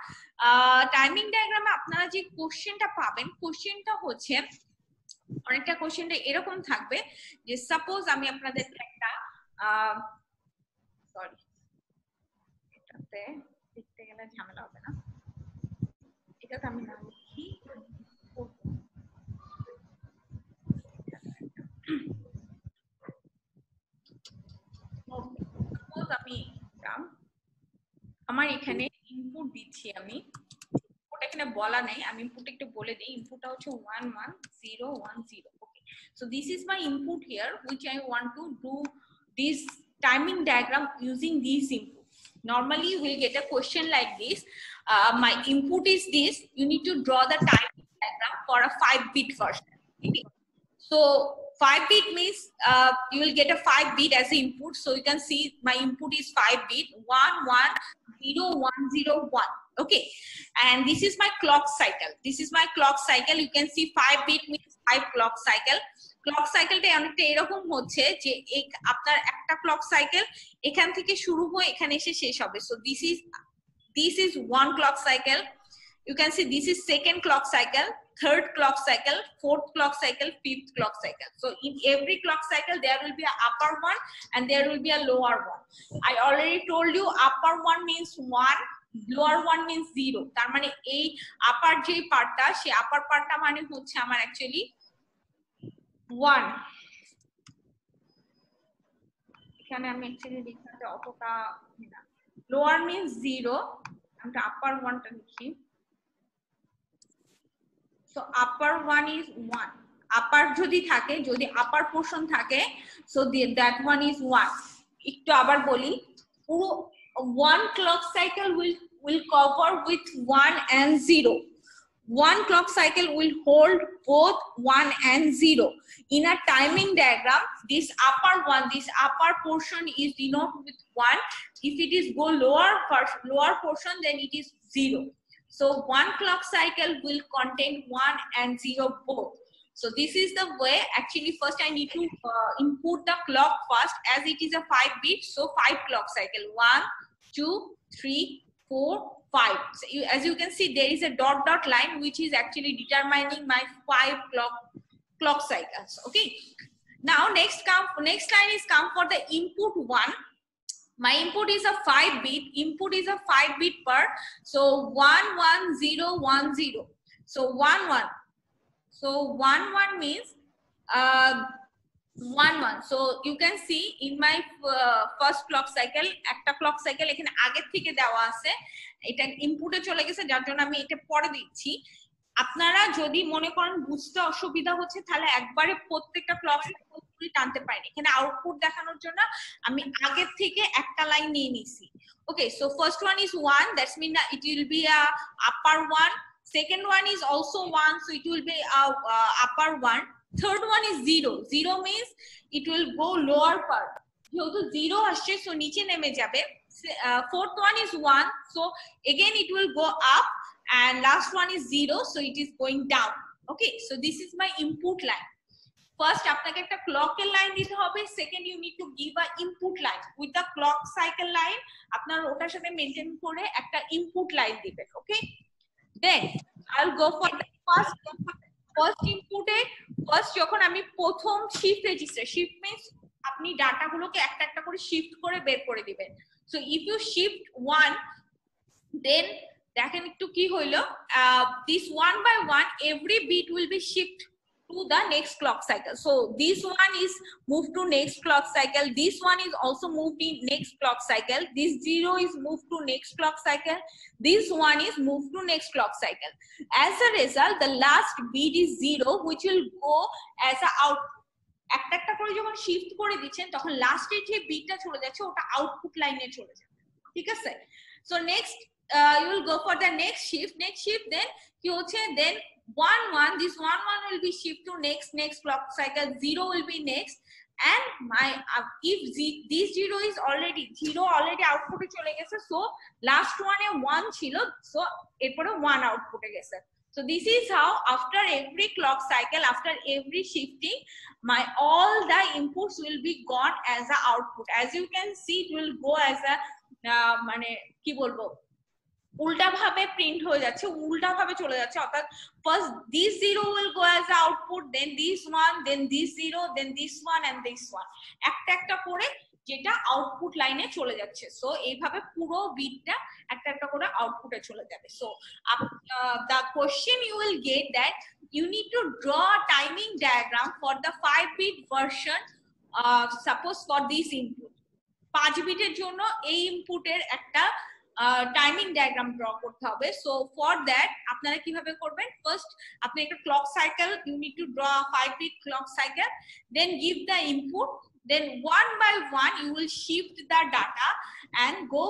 Timing ডায়াগ্রামে আপনারা যে কোশ্চেনটা পাবেন, কোশ্চেনটা হচ্ছে অনেকটা কোশ্চেনটা এরকম থাকবে যে সাপোজ আমি আপনাদেরকে একটা সরি এটাতে লিখতে গেলে ঝামেলা হবে না, এটাতে আমি না লিখি আমি আমার এখানে ইনপুট দিচ্ছি, আমি ইনপুট এখানে বলা নেই, আমি ইনপুট একটু বলে দিই। ইনপুটটা হচ্ছে 11010। ওকে, so this is my input here which I want to do this timing diagram using these inputs. Normally we'll get a question like this, my input is this, you need to draw the timing diagram for a 5-bit version. Okay? So 5-bit means you will get a 5-bit as input. So you can see my input is 5-bit 110101. Okay, and this is my clock cycle. This is my clock cycle. You can see 5-bit means 5 clock cycle. Clock সাইকেলটা অনেকটা এরকম হচ্ছে যে আপনার একটা clock cycle এখান থেকে শুরু হয়ে এখানে এসে শেষ হবে। So this is one clock cycle. You can see this is second clock cycle, third clock cycle, fourth clock cycle, fifth clock cycle. So in every clock cycle there will be an upper one and there will be a lower one. I already told you upper one means 1, lower one means 0. তার মানে এই আপার যে পার্টটা, সেই আপার পার্টটা মানে হচ্ছে আমার অ্যাকচুয়ালি 1। এখানে আমি অ্যাকচুয়ালি লিখতে অতটা না, লোয়ার মিন্স 0, আমরা আপার ওয়ানটা লিখি। So upper one is 1. Upper যদি থাকে, যদি upper portion থাকে, so that one is 1. একটু আবার বলি, পুরো one clock cycle will cover with 1 and 0. One clock cycle will hold both 1 and 0. In a timing diagram, this upper portion is denoted with 1. If it is go lower portion, then it is 0. So one clock cycle will contain 1 and 0 both. So this is the way. Actually, first I need to input the clock first, as it is a 5-bit. So 5 clock cycle, 1, 2, 3, 4, 5. So as you can see, there is a dot line which is actually determining my 5 clock cycles. Okay. Now next line is come for the input 1. My input is a 5-bit. Input is a 5-bit per. So 11010. So 11. So 11 means 11. So you can see in my first clock cycle, একটা clock cycle এখানে আগের থেকে দেওয়া আছে, এটা ইনপুটে চলে গেছে, যার জন্য আমি এটা পরে দিচ্ছি। আপনারা যদি মনে করেন বুঝতে অসুবিধা হচ্ছে তাহলে একবারে প্রত্যেকটা ক্লক সাইকেল টানতে পারেন। এখানে আউটপুট দেখানোর জন্য আমি আগের থেকে একটা লাইন নিয়ে নিছি। Okay, so first one is 1, that's mean it will be a upper 1. Second one is also 1, so it will be upper 1. Third one is 0. 0 means it will go lower part, যেহেতু 0 আসছে so নিচে নেমে যাবে। Fourth one is 1, so again it will go up, and last one is 0, so it is going down. Okay, so this is my input line. First আপনাকে একটা ক্লকের line দিতে হবে, second you need to give a input line with the clock cycle line, আপনার ওটার সাথে maintain করে একটা input line দিবেন। Okay, then I'll go for the first input A first যখন আমি প্রথম শিফট রেজিস্টার, শিফট মিন্স আপনি ডাটাগুলোকে একটা একটা করে শিফট করে বের করে দিবেন। So if you shift 1, then দেখেন একটু কি হইলো, this 1 by 1 every bit will be shift to the next clock cycle. So this one is moved to next clock cycle, this one is also moved in next clock cycle, this 0 is moved to next clock cycle, this one is moved to next clock cycle. As a result, the last bit is 0, which will go as a output. একটা একটা করে যখন shift করে দিচ্ছেন তখন লাস্টে যে বিটটা চলে যাচ্ছে ওটা আউটপুট লাইনে চলে যাবে। ঠিক আছে, so next you will go for the next shift, then কি হচ্ছে, then 1 this 1 will be shift to next clock cycle, 0 will be next, and my if this 0 is already আউটপুটে চলে গেছে, সো লাস্ট ওয়ানে 1 ছিল, সো এরপরে 1 আউটপুটে গেছে। So this is how after every clock cycle, after every shifting, my all the inputs will be gone as a output. As you can see, it will go as a মানে কি বলবো উল্টা ভাবে print হয়ে যাচ্ছে, উল্টা ভাবে চলে যাচ্ছে, অর্থাৎ first this 0 will go as a output, then this 1, then this 0, then this 1 and this 1, একটা একটা করে যেটা আউটপুট লাইনে চলে যাচ্ছে। সো এইভাবে পুরো বিটটা একটা একটা করে আউটপুটে চলে যাবে। So the question you will get that you need to draw a timing diagram for the 5-bit version, suppose for this input 5 বিটের জন্য এই ইনপুটের একটা টাইমিং ডায়াগ্রাম ড্র করতে হবে। সো ফর দ্যাট আপনারা কিভাবে করবেন, ফার্স্ট আপনি একটা clock cycle, you need to draw 5-bit clock cycle, then give the input, then one by one you will shift the data and go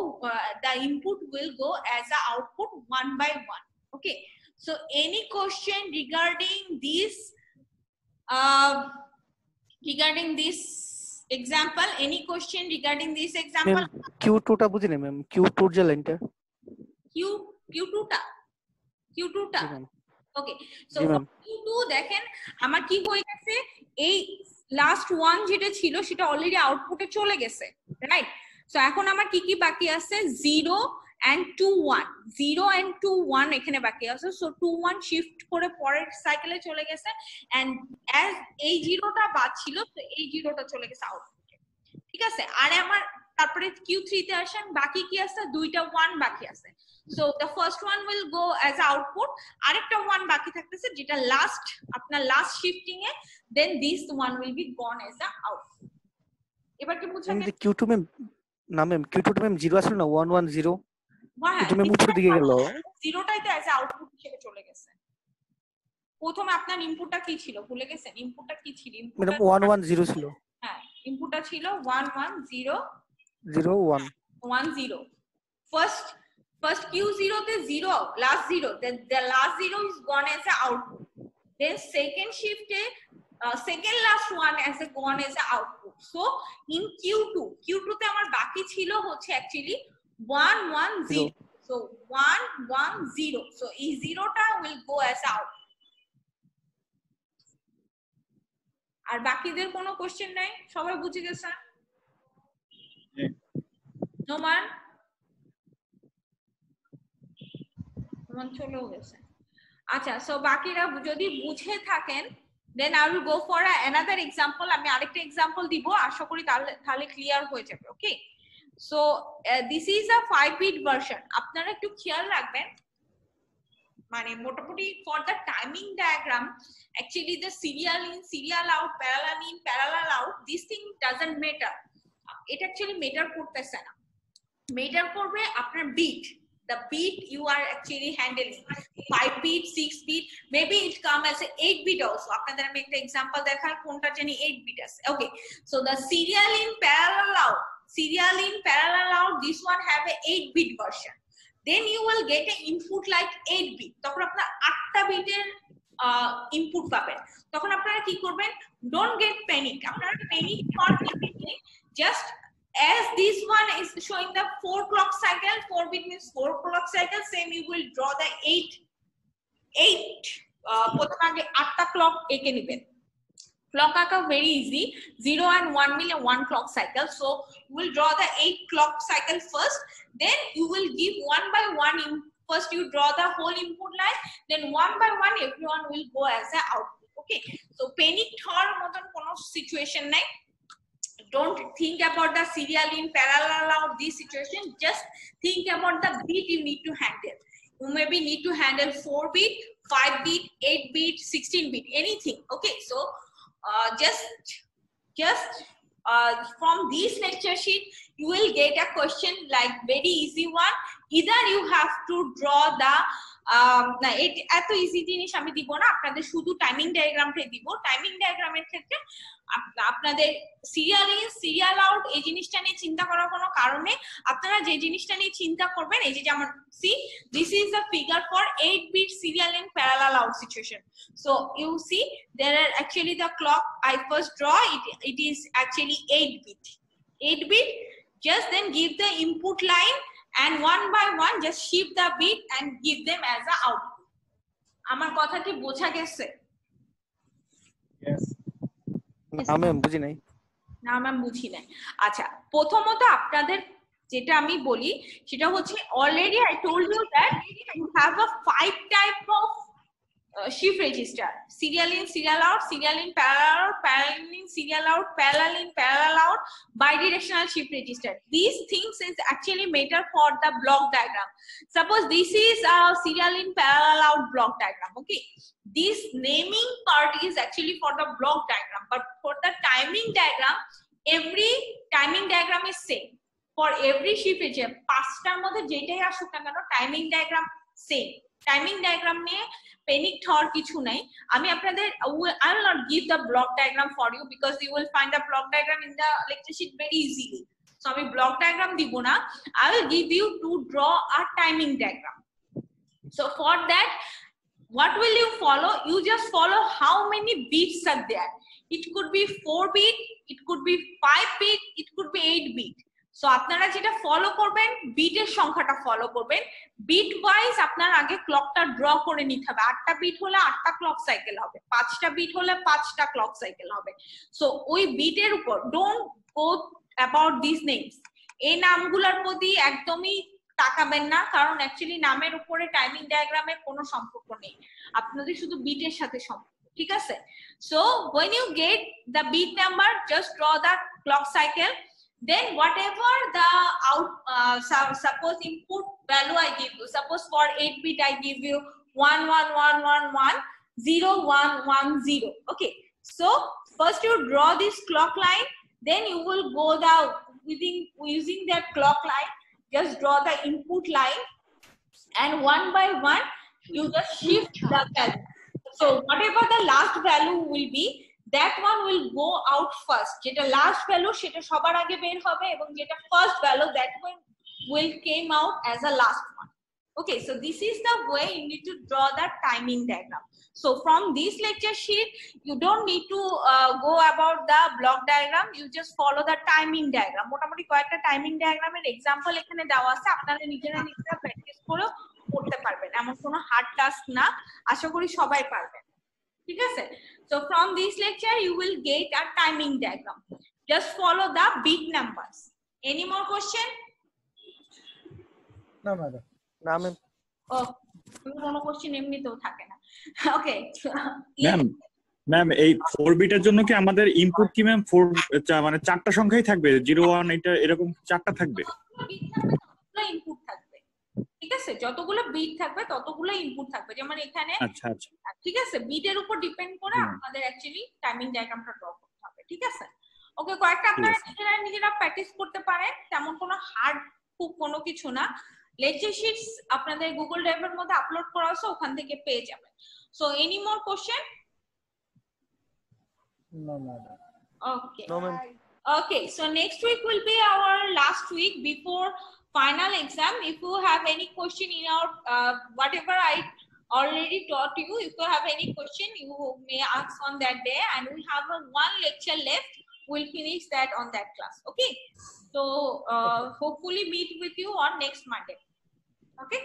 the input will go as a output one by one. Okay, so any question regarding this example, any question regarding this example? Q2 টা বুঝিনি ma'am, Q2 যে লাইনটা Q2 টা ওকে। So জি ma'am. Q2 দেখেন আমার কি হয়ে গেছে, এই লাস্ট 1 যেটা ছিল সেটা অলরেডি আউটপুটে চলে গেছে, রাইট? সো এখন আমার কি কি বাকি আছে, 0 and 2 1, 0 and 2 1 এখানে বাকি আছে। সো 2 1 শিফট করে পরের সাইকেলে চলে গেছে, এন্ড অ্যাজ এই 0টা বাদ ছিল তো এই 0টা চলে গেছে আউটপুটে, ঠিক আছে? আর আমার তারপরে Q3 তে আসেন, বাকি কি আছে, দুইটা 1 বাকি আছে। So the first one will go as output, আরেকটা 1 বাকি থাকতেছে যেটা লাস্ট আপনার last shifting A, then this one will be gone as the output. এবার কি বুঝছেন? Q2 ম্যাম না ম্যাম, Q2 টা ম্যাম 0 আসলে না, 1 1 0 এটা ম্যাম উপরের দিকে গেল, 0টাই তো as আউটপুট হিসেবে চলে গেছে। প্রথমে আপনার ইনপুটটা কি ছিল ভুলে গেছেন? ইনপুটটা কি ছিল? ম্যাডাম 1 1 0 ছিল। হ্যাঁ, ইনপুটটা ছিল 1 1 0 0 1 1 0। First Q0 তে 0, last 0, then the last 0 is gone as a output. Then second shift A second last one as a gone as a output. So in Q2 তে আমার বাকি ছিল হচ্ছে actually 1 1 0. So 1 1 0. So এই 0টা will go as output. আর বাকিদের কোনো question নাই? সবাই বুঝে গেছেন? নোমান চলেও গেছে। আচ্ছা, সো বাকিরা যদি বুঝে থাকেন then I will go for another example. আমি আরেকটা এক্সাম্পল দিব, আশা করি তাহলে ক্লিয়ার হয়ে যাবে। Okay, so this is a 5-bit version. আপনারা একটু খেয়াল রাখবেন, মানে মোটামুটি for the timing diagram actually the serial in, serial out, parallel in, parallel out, this thing doesn't matter. এটা অ্যাকচুয়ালি ম্যাটার করতেছে না, ম্যাটার করবে আপনার bit, the beat you are actually handling, 5-bit 6-bit, maybe it come as a 8-bit also. আপনাদের আমি একটা example দেখাই কোনটা জানি 8-bit আছে। ওকে, so the serial in, parallel out, this one have a 8-bit version, then you will get a input like 8-bit, তখন আপনার 8টা বিটের ইনপুট পাবেন। তখন আপনারা কি করবেন, don't get panic, আপনারা panic not getting, just as this one is showing the 4 clock cycle, 4-bit means 4 clock cycle, same you will draw the 8 প্রথমে আগে 8টা ক্লক এঁকে নেবেন। ক্লক আঁকা very easy, 0 and 1 মিলে 1 clock cycle, so we'll draw the 8 clock cycle first, then you will give one by one in, first you draw the whole input line, then one by one everyone will go as a output. Okay, so panic হওয়ার মতন কোনো situation নাই, don't think about the serial in, parallel out, this situation, just think about the bit you need to handle. You maybe need to handle 4-bit, 5-bit, 8-bit, 16-bit, anything. Okay, so just from this lecture sheet you will get a question like very easy one, either you have to draw the না এত easy জিনিস আমি দিব না, আপনাদের শুধু timing ডায়াগ্রামটাই দিব। Timing ডায়াগ্রামের ক্ষেত্রে আপনাদের সিরিয়াল ইন, সিরিয়াল আউট এই জিনিসটা নিয়ে চিন্তা করার কোনো কারণ নেই। আপনারা যে জিনিসটা নিয়ে চিন্তা করবেন, এই যে যেমন C this is the figure for 8-bit serial in, parallel out situation. So you see there are actually the clock I first draw it is actually 8-bit, just then give the input line and one by one just shift the bit and give them as a output. আমার কথা কি বোঝা গেছে? Yes. না ma'am বুঝি নাই। না ma'am বুঝি নাই। আচ্ছা, প্রথমত আপনাদের যেটা আমি বলি সেটা হচ্ছে already I told you that you have a 5 type of shift register: serial in, serial out, serial in, parallel out, parallel in, serial out, parallel in, parallel out, bidirectional shift register. These things is actually matter for the block diagram. Suppose this is a serial in, parallel out block diagram. Okay, this naming part is actually for the block diagram, but for the timing diagram, every timing diagram is same for every shift register. পাঁচটার মধ্যে যেটাই আসুক না কেন timing diagram same. Timing diagram নিয়ে panic হওয়ার কিছু নাই। আমি আপনাদের I will not give the block diagram for you because you will find the block diagram in the lecture sheet very easily. So আমি block diagram দিব না, I will give you to draw a timing diagram. So for that, what will you follow? You just follow how many beats are there. It could be 4 beat, it could be 5 beat, it could be 8 beat. So আপনারা যেটা follow করবেন বিটের সংখ্যাটা follow করবেন। Bit wise আপনার আগে ক্লকটা draw করে নিতে হবে। 8টা বিট হলে 8টা ক্লক সাইকেল হবে, 5টা বিট হলে 5টা ক্লক সাইকেল হবে। সো ওই বিটের উপর don't go about this names. এই নামগুলোর প্রতি একদমই তাকাবেন না, কারণ অ্যাকচুয়ালি নামের উপরে টাইমিং ডায়াগ্রামের কোনো সম্পর্ক নেই, আপনাদের শুধু বিটের সাথে সম্পর্ক। ঠিক আছে? So when you get the beat number, just draw the clock cycle. Then whatever the suppose input value I give you, suppose for 8 bit I give you 111110110. Okay, so first you draw this clock line, then you will go down using that clock line, just draw the input line, and one by one you just shift the value. So whatever the last value will be, that one will go out first. যেটা last value সেটা সবার আগে বের হবে, এবং যেটা first value that one will came out as a last one. Okay, so this is the way you need to draw the timing diagram. So from this lecture sheet, you don't need to go about the block diagram, you just follow the timing diagram. মোটামুটি কয়েকটা timing ডায়াগ্রামের example এখানে দেওয়া আছে, আপনারা নিজেরা practice করে করতে পারবেন, এমন কোনো হার্ড টাস্ক না, আশা করি সবাই পারবেন। ঠিক আছে? So from this lecture you will get a timing diagram. Just follow the beat numbers. Any more question? No, madam. না ম্যাম। Oh, কোনো কোশ্চেন এমনিতেও থাকে না। ওকে ম্যাম এই 4 বিটের জন্য কি আমাদের ইনপুট কি ম্যাম 4 মানে 4টা সংখ্যাই থাকবে, 0 1 এটা এরকম 4টা থাকবে? ইনপুট থাকবে, ঠিক আছে? যতগুলো বিট থাকবে ততগুলো ইনপুট থাকবে, যেমন এখানে। আচ্ছা আচ্ছা, ঠিক আছে? বিটের উপর ডিপেন্ড করে আমাদের অ্যাকচুয়ালি টাইমিং ডায়াগ্রামটা ড্র করতে হবে। ঠিক আছে? ওকে, কয়েকটা আপনারা নিজেরা প্র্যাকটিস করতে পারেন, তেমন কোনো হার্ড খুব কোনো কিছু না। লেকচার শিটস আপনাদের গুগল ড্রাইভের মধ্যে আপলোড করা আছে, ওখান থেকে পেয়ে যাবেন। So any more question? No, madam. Okay. No ma'am. Okay, so next week will be our last week before final exam. If you have any question in our whatever I already taught you, if you have any question, you may ask on that day, and we have one lecture left. We'll finish that on that class. Okay, so hopefully meet with you on next Monday. Okay.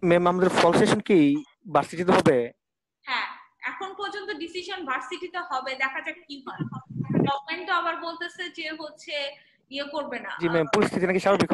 Ma'am আমাদের ফল session কি ভার্সিটিতে হবে? হ্যাঁ, এখন পর্যন্ত decision ভার্সিটিতে হবে, দেখা যাক কি হয়। গভর্নমেন্ট তো আবার বলতেছে যে হচ্ছে ইয়ে করবে না। জি ম্যাম, পরিস্থিতি নাকি স্বাভাবিক